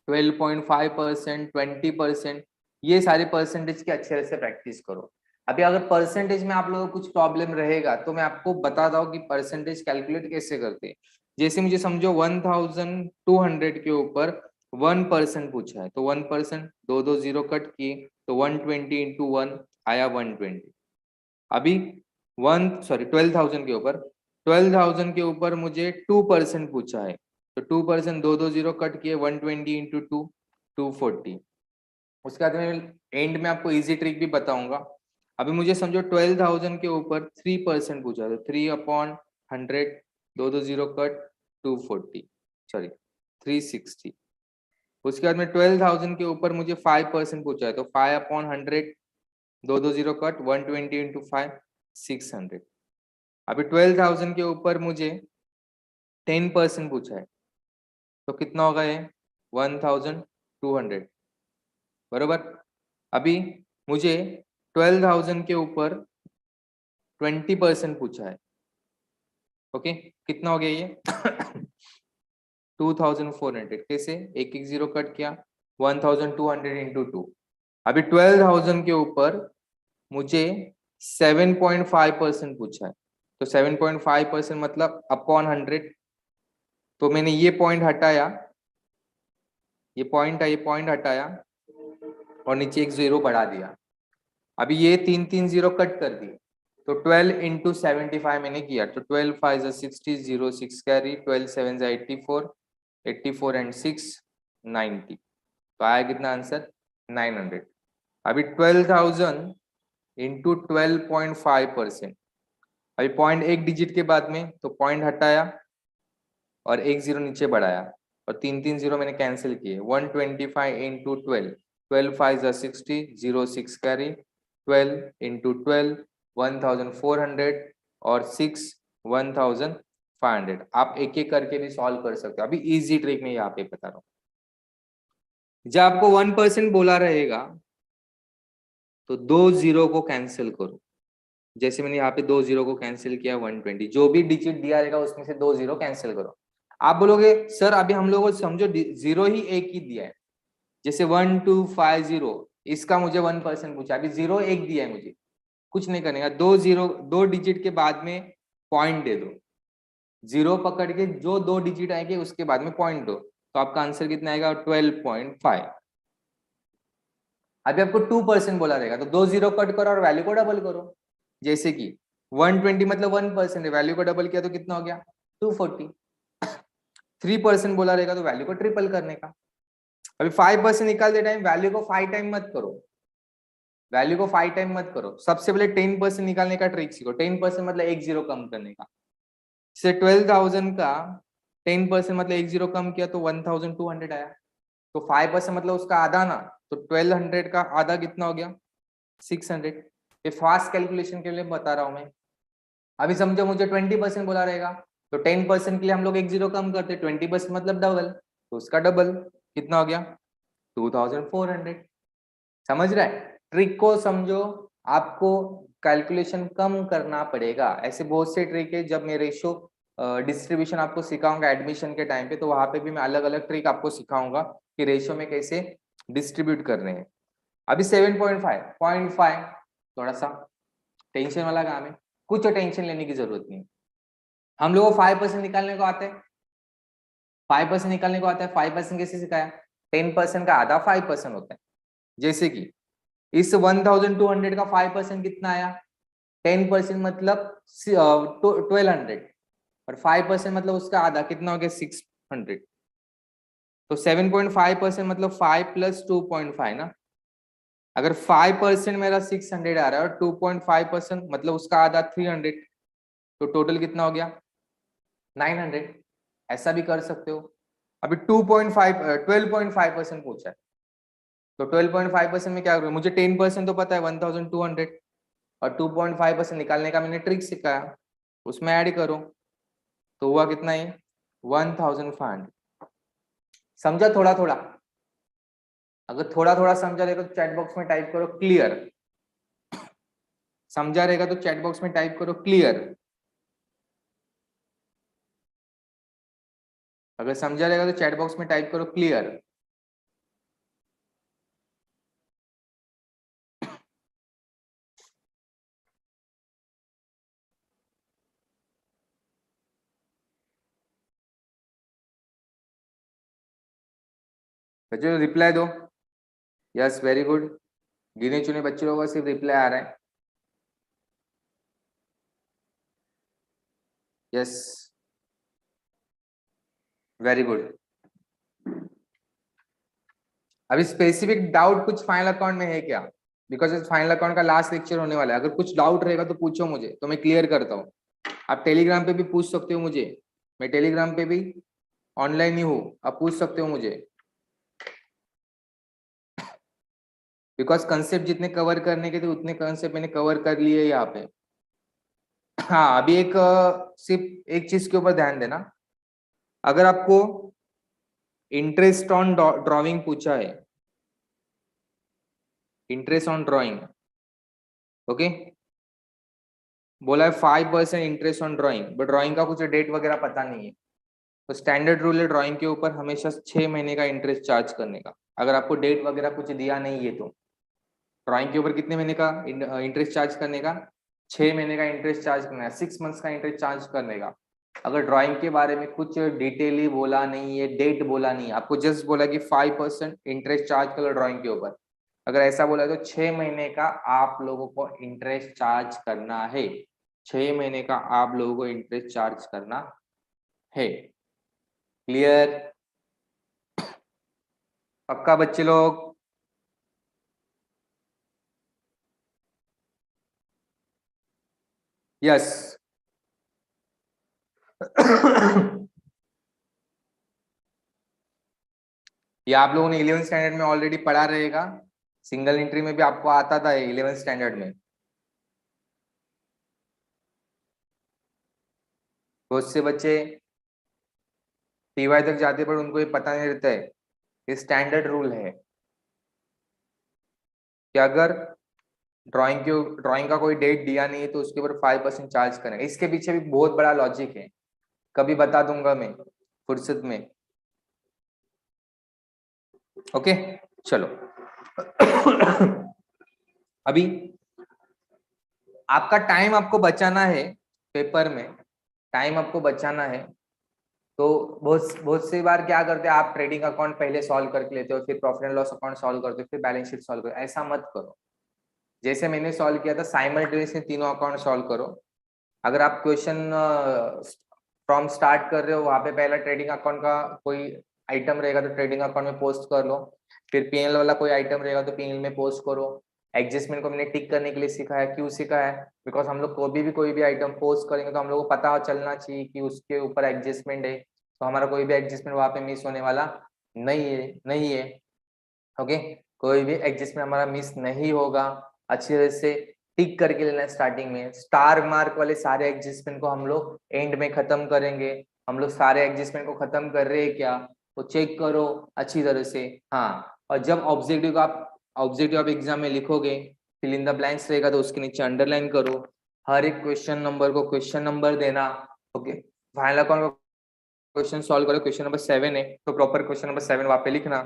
12.5%, 20%, ये सारे परसेंटेज की अच्छे तरह से प्रैक्टिस करो। अभी अगर परसेंटेज में आप लोगों को कुछ प्रॉब्लम रहेगा तो मैं आपको बताता हूँ कि परसेंटेज कैलकुलेट कैसे करते हैं। जैसे मुझे समझो 1200 के ऊपर 1% पूछा है, तो 1%, दो दो जीरो कट किए तो 120 इंटू 1 आया 120। अभी 12,000 के ऊपर 12,000 के ऊपर मुझे 2% पूछा है, तो 2%, दो दो जीरो कट किए 120 इंटू 2, 240। उसके बाद में एंड में आपको इजी ट्रिक भी बताऊंगा। अभी मुझे समझो 12,000 के ऊपर 3% पूछा, तो 3/100, दो दो जीरो कट 240, सॉरी 360। उसके बाद में 12,000 के ऊपर मुझे 5% पूछा है, तो 5/100, दो दो जीरो कट 120 इंटू 5, 600। अभी 12,000 के ऊपर मुझे 10% पूछा है, तो कितना होगा ये 1,200, बरोबर। अभी मुझे 12,000 के ऊपर 20% पूछा है, ओके, कितना हो गया ये 2,400। कैसे, एक एक जीरो कट किया 1,200 इंटू 2। अभी 12,000 के ऊपर मुझे 7.5% पूछा है, तो 7.5% मतलब अपॉन 100, तो मैंने ये पॉइंट हटाया, ये पॉइंट हटाया और नीचे एक जीरो बढ़ा दिया। अभी ये 3 जीरो कट कर दिए, तो 12 इंटू 75 मैंने किया, तो 12 5 60, 0 6 कैरी, 12 7 84, 84 एंड 6 90, तो आया कितना आंसर 900। अभी 12,000 इंटू 12.5%, अभी पॉइंट एक डिजिट के बाद में, तो पॉइंट हटाया और एक जीरो नीचे बढ़ाया और 3 जीरो मैंने कैंसिल किए। 125 इंटू 12, 12 5 60, 0 6 कैरी, 12 इंटू 12 1400 और 6 1500। आप एक एक करके भी सॉल्व कर सकते हो। अभी इजी ट्रिक में यहाँ पे बता रहा हूँ। जब आपको 1% बोला रहेगा तो 2 जीरो को कैंसिल करो, जैसे मैंने यहाँ पे 2 जीरो को कैंसिल किया 120, जो भी डिजिट दिया रहेगा उसमें से 2 जीरो कैंसिल करो। आप बोलोगे सर अभी हम लोगों को समझो जीरो ही एक ही दिया है, जैसे 1250, इसका मुझे 1% पूछा, अभी जीरो एक दिया है मुझे, कुछ नहीं करने का, दो डिजिट के बाद में पॉइंट दे दो, जीरो पकड़ के जो दो डिजिट आएंगे उसके बाद में पॉइंट दो, तो आपका आंसर कितना आएगा 12.5। अभी आपको 2% बोला रहेगा तो 2 जीरो कट करो और वैल्यू को डबल करो, जैसे कि 120 मतलब 1% है, वैल्यू को डबल किया तो कितना हो गया 240। 3% बोला रहेगा तो वैल्यू को ट्रिपल करने का। अभी 5% निकाल दे टाइम, वैल्यू को 5 टाइम मत करो, वैल्यू को 5 टाइम मत करो, सबसे पहले 10% निकालने का ट्रिक सीखो। 10% मतलब एक जीरो कम करने का, जैसे 12,000 का 10% मतलब एक जीरो कम किया तो 1,200 आया, तो 5% मतलब उसका आधा ना, तो 1200 का आधा कितना हो गया 600। ये फास्ट कैलकुलेशन के लिए बता रहा हूं मैं। अभी समझो मुझे 20% बोला रहेगा तो 10% के लिए हम लोग एक जीरो कम करते, 20% मतलब डबल, तो उसका डबल कितना हो गया 2400। समझ रहा है, ट्रिक को समझो, आपको कैलकुलेशन कम करना पड़ेगा। ऐसे बहुत से ट्रिक है, जब मैं रेशो डिस्ट्रीब्यूशन आपको सिखाऊंगा एडमिशन के टाइम पे, तो वहां पे भी मैं अलग अलग ट्रिक आपको सिखाऊंगा कि रेशो में कैसे डिस्ट्रीब्यूट करने हैं। अभी 7.5 थोड़ा सा टेंशन वाला काम है, कुछ टेंशन लेने की जरूरत नहीं। हम लोगों को 5% निकालने को आता है, 5% निकालने को आता है। 5% कैसे सिखाया, 10% का आधा 5% होता है, जैसे कि इस 1200 का 5% कितना आया 10% मतलब 1200 और 5% मतलब उसका आधा कितना हो गया 600, तो 7.5% मतलब 5 + 2.5 ना। अगर 5% मेरा 600 आ रहा है और 2.5% मतलब उसका आधा 300, तो टोटल कितना हो गया 900। ऐसा भी कर सकते हो। अभी 12.5% पूछा है, तो 12.5% में क्या करूँ, मुझे 10% तो पता है 1200 और 2.5% निकालने का मैंने ट्रिक सिखाया, उसमें ऐड करो तो हुआ कितना है 1500। समझा थोड़ा थोड़ा? अगर थोड़ा थोड़ा समझा रहेगा तो चैट बॉक्स में टाइप करो क्लियर। समझा रहेगा तो चैट बॉक्स में टाइप करो क्लियर। अगर समझा रहेगा तो चैट बॉक्स में टाइप करो क्लियर। बच्चों रिप्लाई दो। यस वेरी गुड, गिने चुने बच्चों लोगों का सिर्फ रिप्लाई आ रहा है। Yes very good. अभी स्पेसिफिक डाउट कुछ फाइनल अकाउंट में है क्या? बिकॉज इस फाइनल अकाउंट का लास्ट लेक्चर होने वाला है, अगर कुछ डाउट रहेगा तो पूछो मुझे, तो मैं क्लियर करता हूँ। आप टेलीग्राम पे भी पूछ सकते हो मुझे, मैं टेलीग्राम पे भी ऑनलाइन ही हूँ, आप पूछ सकते हो मुझे। बिकॉज कंसेप्ट जितने कवर करने के थे उतने कंसेप्ट मैंने कवर कर लिए यहाँ पे। हाँ अभी एक सिर्फ एक चीज के ऊपर ध्यान देना, अगर आपको इंटरेस्ट ऑन ड्राइंग पूछा है, इंटरेस्ट ऑन ड्राइंग, ओके, बोला है 5% interest on drawing, but drawing का कुछ डेट वगैरह पता नहीं है, तो स्टैंडर्ड रूल है ड्राइंग के ऊपर हमेशा 6 महीने का इंटरेस्ट चार्ज करने का, अगर आपको डेट वगैरह कुछ दिया नहीं है तो। ड्राइंग के ऊपर कितने महीने का इंटरेस्ट चार्ज करने का, 6 महीने का इंटरेस्ट चार्ज करना है, 6 मंथ्स का इंटरेस्ट चार्ज करने का। अगर ड्राइंग के बारे में कुछ डिटेली बोला नहीं है, डेट बोला नहीं है, आपको जस्ट बोला कि 5% इंटरेस्ट चार्ज करो ड्राइंग के ऊपर, अगर ऐसा बोला तो 6 महीने का आप लोगों को इंटरेस्ट चार्ज करना है, 6 महीने का आप लोगों को इंटरेस्ट चार्ज करना है। क्लियर? पक्का बच्चे लोग? यस। ये आप लोगों ने 11th स्टैंडर्ड में ऑलरेडी पढ़ा रहेगा, सिंगल एंट्री में भी आपको आता था 11th स्टैंडर्ड में। बहुत से बच्चे टीवाई तक जाते पर उनको ये पता नहीं रहता है, ये स्टैंडर्ड रूल है कि अगर ड्राइंग का कोई डेट दिया नहीं है तो उसके ऊपर 5% चार्ज करेंगे। इसके पीछे भी बहुत बड़ा लॉजिक है, कभी बता दूंगा मैं फुर्सत में। ओके चलो। अभी आपका टाइम आपको बचाना है, पेपर में टाइम आपको बचाना है, तो बहुत सी बार क्या करते हैं आप, ट्रेडिंग अकाउंट पहले सॉल्व करके लेते हो, फिर profit and loss account solve करते हो, फिर बैलेंस शीट सॉल्व करो। ऐसा मत करो, जैसे मैंने सॉल्व किया था साइमल्टेनियसली तीनों अकाउंट सॉल्व करो। अगर आप क्वेश्चन फ्रॉम स्टार्ट कर रहे हो, वहां पे पहला ट्रेडिंग अकाउंट का कोई आइटम रहेगा तो ट्रेडिंग अकाउंट में पोस्ट कर लो, फिर पीएनएल वाला कोई आइटम रहेगा तो पीएनएल में पोस्ट करो। एडजस्टमेंट को मैंने टिक करने के लिए सिखाया, क्यों सिखाया है, बिकॉज हम लोग कोई भी आइटम पोस्ट करेंगे तो हम लोग को पता चलना चाहिए कि उसके ऊपर एडजस्टमेंट है, तो हमारा कोई भी एडजस्टमेंट वहां पे मिस होने वाला नहीं है। ओके, कोई भी एडजस्टमेंट हमारा मिस नहीं होगा। अच्छी तरह से टिक करके लेना है, स्टार्टिंग में स्टार मार्क वाले सारे एडजस्टमेंट को हम लोग एंड में खत्म करेंगे। हम लोग सारे एडजस्टमेंट को खत्म कर रहे हैं क्या, वो चेक करो अच्छी तरह से। हाँ, और जब ऑब्जेक्टिव आप एग्जाम में लिखोगे, फिल इन द ब्लैंक्स रहेगा तो उसके नीचे अंडरलाइन करो, हर एक क्वेश्चन नंबर को क्वेश्चन नंबर देना। Okay, final account question solve करो, क्वेश्चन नंबर 7 है तो प्रॉपर क्वेश्चन नंबर 7 वहां पे लिखना।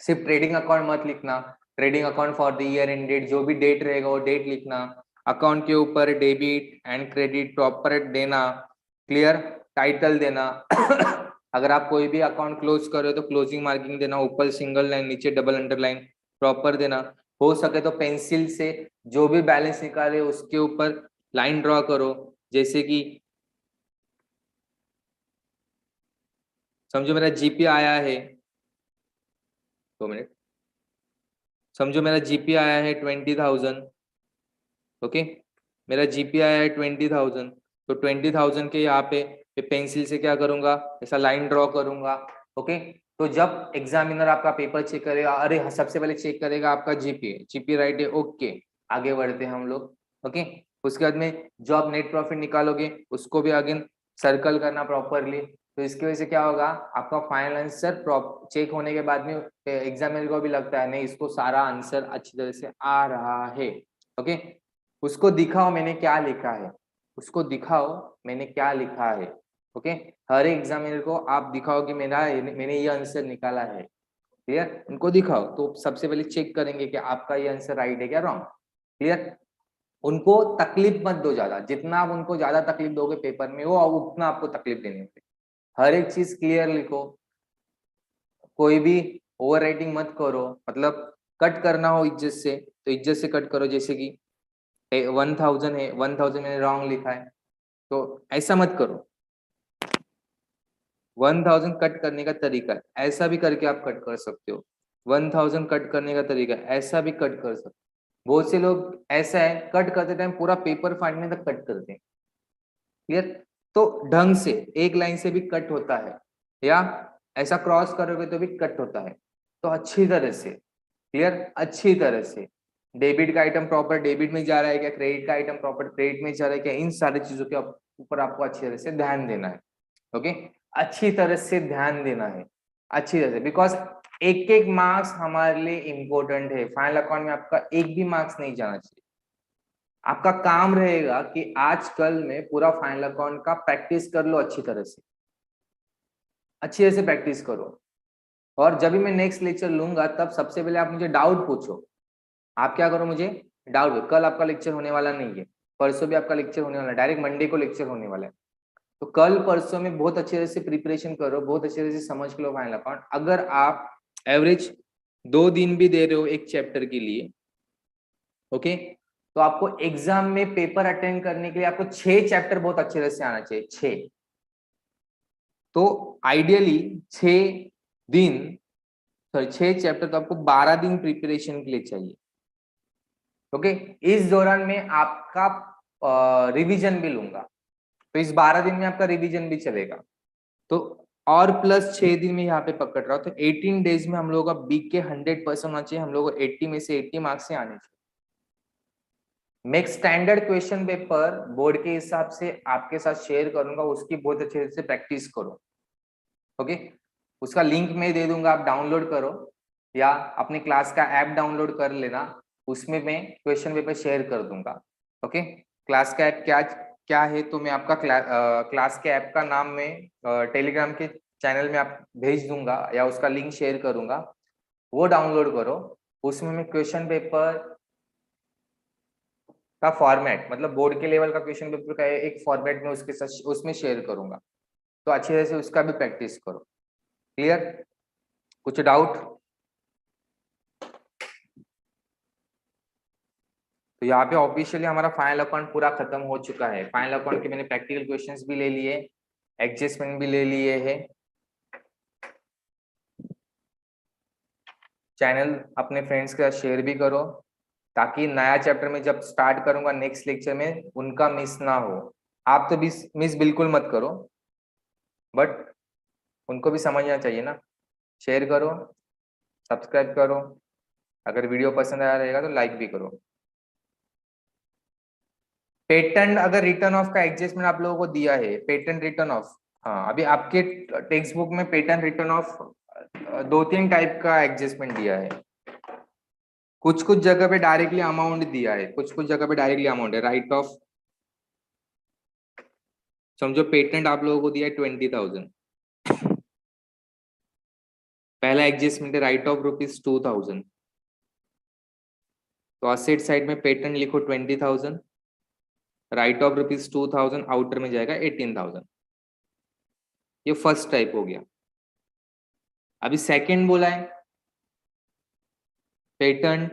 सिर्फ ट्रेडिंग अकाउंट मत लिखना, trading account for the year end date, जो भी डेट रहेगा वो डेट लिखना। अकाउंट के ऊपर डेबिट एंड क्रेडिट प्रॉपर देना, क्लियर, टाइटल देना। अगर आप कोई भी अकाउंट क्लोज कर रहे हो तो क्लोजिंग मार्किंग देना, ऊपर सिंगल लाइन नीचे डबल अंडरलाइन प्रॉपर देना। हो सके तो पेंसिल से जो भी बैलेंस निकाले उसके ऊपर लाइन ड्रॉ करो, जैसे कि समझो मेरा जीपी आया है, 2 मिनट, समझो मेरा जीपी आया है 20,000। ओके, मेरा जीपी आया है 20,000, तो 20,000 के यहाँ पे पेंसिल से क्या करूंगा, ऐसा लाइन ड्रॉ करूंगा। ओके, तो जब एग्जामिनर आपका पेपर चेक करेगा, अरे सबसे पहले चेक करेगा आपका जीपी राइट है, ओके आगे बढ़ते हैं हम लोग। ओके, उसके बाद में जो आप नेट प्रॉफिट निकालोगे उसको भी अगेन सर्कल करना प्रॉपरली। तो इसकी वजह से क्या होगा, आपका फाइनल आंसर चेक होने के बाद में एग्जामिनर को भी लगता है नहीं इसको सारा आंसर अच्छी तरह से आ रहा है। ओके, उसको दिखाओ मैंने क्या लिखा है, उसको दिखाओ मैंने क्या लिखा है। ओके, हर एग्जामिनर को आप दिखाओ कि मैंने ये आंसर निकाला है। क्लियर, उनको दिखाओ तो सबसे पहले चेक करेंगे कि आपका ये आंसर राइट है क्या रॉन्ग। क्लियर, उनको तकलीफ मत दो ज्यादा, जितना आप उनको ज्यादा तकलीफ दोगे पेपर में वो उतना आपको तकलीफ देनी होगी। हर एक चीज क्लियर लिखो, कोई भी ओवर राइटिंग मत करो, मतलब कट करना हो इज्जत से तो इज्जत से कट करो, जैसे कि 1,000 है, 1,000 मैंने रॉन्ग लिखा है तो ऐसा मत करो। 1,000 कट करने का तरीका है, ऐसा भी करके आप कट कर सकते हो। 1,000 कट करने का तरीका है, ऐसा भी कट कर सकते हो। बहुत से लोग ऐसा है कट करते टाइम पूरा पेपर फाड़ने तक कट करते हैं। क्लियर, तो ढंग से एक लाइन से भी कट होता है, या ऐसा क्रॉस करोगे तो भी कट होता है, तो अच्छी तरह से क्लियर, अच्छी तरह से डेबिट का आइटम प्रॉपर डेबिट में जा रहा है क्या, क्रेडिट का आइटम प्रॉपर क्रेडिट में जा रहा है क्या, इन सारी चीजों के ऊपर आपको अच्छी तरह से ध्यान देना है। ओके, अच्छी तरह से ध्यान देना है, अच्छी तरह से, बिकॉज एक एक मार्क्स हमारे लिए इंपॉर्टेंट है। फाइनल अकाउंट में आपका एक भी मार्क्स नहीं जाना चाहिए। आपका काम रहेगा कि आज कल में पूरा फाइनल अकाउंट का प्रैक्टिस कर लो, अच्छी तरह से, अच्छी तरह से प्रैक्टिस करो। और जब भी मैं नेक्स्ट लेक्चर लूंगा तब सबसे पहले आप मुझे डाउट पूछो, आप क्या करो, मुझे डाउट है, कल आपका लेक्चर होने वाला नहीं है, परसों भी आपका लेक्चर होने वाला है, डायरेक्ट मंडे को लेक्चर होने वाला है। तो कल परसों में बहुत अच्छे से प्रिपरेशन करो, बहुत अच्छे से समझ लो फाइनल अकाउंट। अगर आप एवरेज 2 दिन भी दे रहे हो एक चैप्टर के लिए, ओके, तो आपको एग्जाम में पेपर अटेंड करने के लिए आपको 6 चैप्टर बहुत अच्छे से आना चाहिए, 6। तो आइडियली 6 दिन, सॉरी 6 चैप्टर, तो आपको 12 दिन प्रिपरेशन के लिए चाहिए, ओके। इस दौरान में आपका रिवीजन भी लूंगा, तो इस 12 दिन में आपका रिवीजन भी चलेगा, तो और प्लस 6 दिन में यहाँ पे पकड़ रहा हूं, तो 18 डेज में हम लोगों का बीक के 100% होना चाहिए, हम लोगों को 80 में से 80 मार्क्स से आने चाहिए। मैं एक स्टैंडर्ड क्वेश्चन पेपर बोर्ड के हिसाब से आपके साथ शेयर करूंगा, उसकी बहुत अच्छे से प्रैक्टिस करो, ओके। उसका लिंक मैं दे दूंगा, आप डाउनलोड करो या अपने क्लास का ऐप डाउनलोड कर लेना, उसमें मैं क्वेश्चन पेपर शेयर कर दूंगा, ओके। क्लास का ऐप क्या क्या है, तो मैं आपका क्लास के ऐप का नाम मैं टेलीग्राम के चैनल में आप भेज दूंगा या उसका लिंक शेयर करूंगा, वो डाउनलोड करो। उसमें मैं क्वेश्चन पेपर का फॉर्मेट, मतलब बोर्ड के लेवल का क्वेश्चन पेपर का एक फॉर्मेट में उसके साथ उसमें शेयर करूंगा, तो अच्छे से उसका भी प्रैक्टिस करो। क्लियर? कुछ डाउट? तो यहाँ पे ऑफिशियली हमारा फाइनल अकाउंट पूरा खत्म हो चुका है। फाइनल अकाउंट के मैंने प्रैक्टिकल क्वेश्चंस भी ले लिए, एडजस्टमेंट भी ले लिए हैं। चैनल अपने फ्रेंड्स के साथ शेयर भी करो, ताकि नया चैप्टर में जब स्टार्ट करूंगा नेक्स्ट लेक्चर में उनका मिस ना हो। आप तो मिस बिल्कुल मत करो, बट उनको भी समझना चाहिए ना। शेयर करो, सब्सक्राइब करो, अगर वीडियो पसंद आया रहेगा तो लाइक भी करो। पेटेंट अगर रिटर्न ऑफ का एडजस्टमेंट आप लोगों को दिया है, पेटेंट रिटर्न ऑफ, हाँ अभी आपके टेक्स्ट बुक में पेटेंट रिटर्न ऑफ 2-3 टाइप का एडजस्टमेंट दिया है। कुछ कुछ जगह पे डायरेक्टली अमाउंट दिया है, कुछ कुछ जगह पे डायरेक्टली अमाउंट है, राइट ऑफ। समझो पेटेंट आप लोगों को दिया है 20,000, पहला एडजस्टमेंट है राइट ऑफ ₹2,000, तो असेट साइड में पेटेंट लिखो 20,000, राइट ऑफ ₹2,000, आउटर में जाएगा 18,000। ये फर्स्ट टाइप हो गया। अभी सेकंड बोला है पेटेंट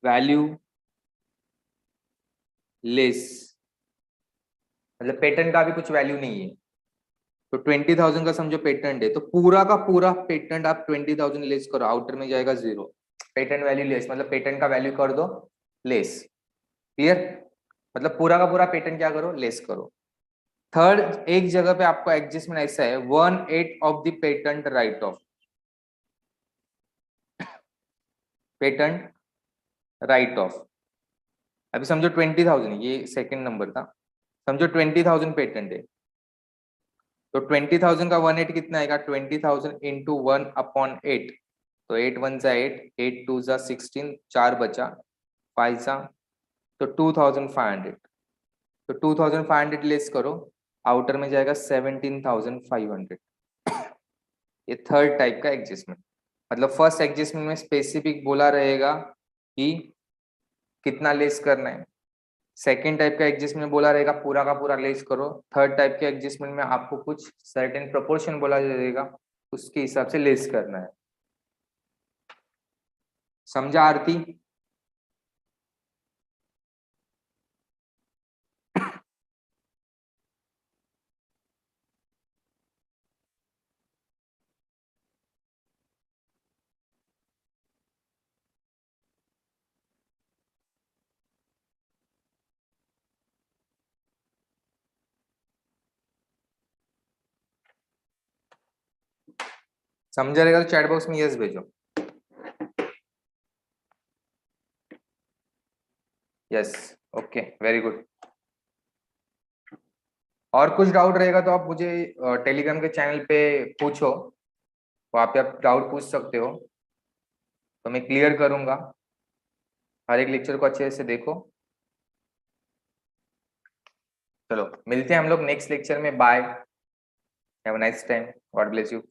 वैल्यू लेस, मतलब पेटेंट का भी कुछ वैल्यू नहीं है, तो 20,000 का समझो पेटेंट है, तो पूरा का पूरा पेटेंट आप 20,000 लेस करो, आउटर में जाएगा 0। पेटेंट वैल्यू लेस मतलब पेटेंट का वैल्यू कर दो लेस। क्लियर? मतलब पूरा का पूरा पेटेंट क्या करो, लेस करो। थर्ड, एक जगह पे आपको एडजस्टमेंट ऐसा है 1/8 of the patent right of, patent right of. अभी समझो 20,000, ये सेकंड नंबर था, समझो 20,000 पेटेंट है, तो 20,000 का 1/8 कितना आएगा, 20,000 इंटू 1/8, तो 8 1 जा 8, 8 2 जा 16, 4 बचा 5 जा, तो 2,500, तो 2,500 लेस करो, आउटर में जाएगा 17,500। ये थर्ड टाइप का एडजस्टमेंट, मतलब फर्स्ट एडजस्टमेंट में स्पेसिफिक बोला रहेगा कि कितना लेस करना है, सेकेंड टाइप का एडजस्टमेंट में बोला रहेगा पूरा का पूरा लेस करो, थर्ड टाइप के एडजस्टमेंट में आपको कुछ सर्टेन प्रोपोर्शन बोला जाएगा, उसके हिसाब से लेस करना है। समझा आरती? समझा रहेगा तो चैट बॉक्स में यस भेजो। Yes, okay, very good. और कुछ डाउट रहेगा तो आप मुझे टेलीग्राम के चैनल पे पूछो, वहां पे आप डाउट पूछ सकते हो, तो मैं क्लियर करूंगा। हर एक लेक्चर को अच्छे से देखो। चलो मिलते हैं हम लोग नेक्स्ट लेक्चर में, bye, have a nice time, God bless you.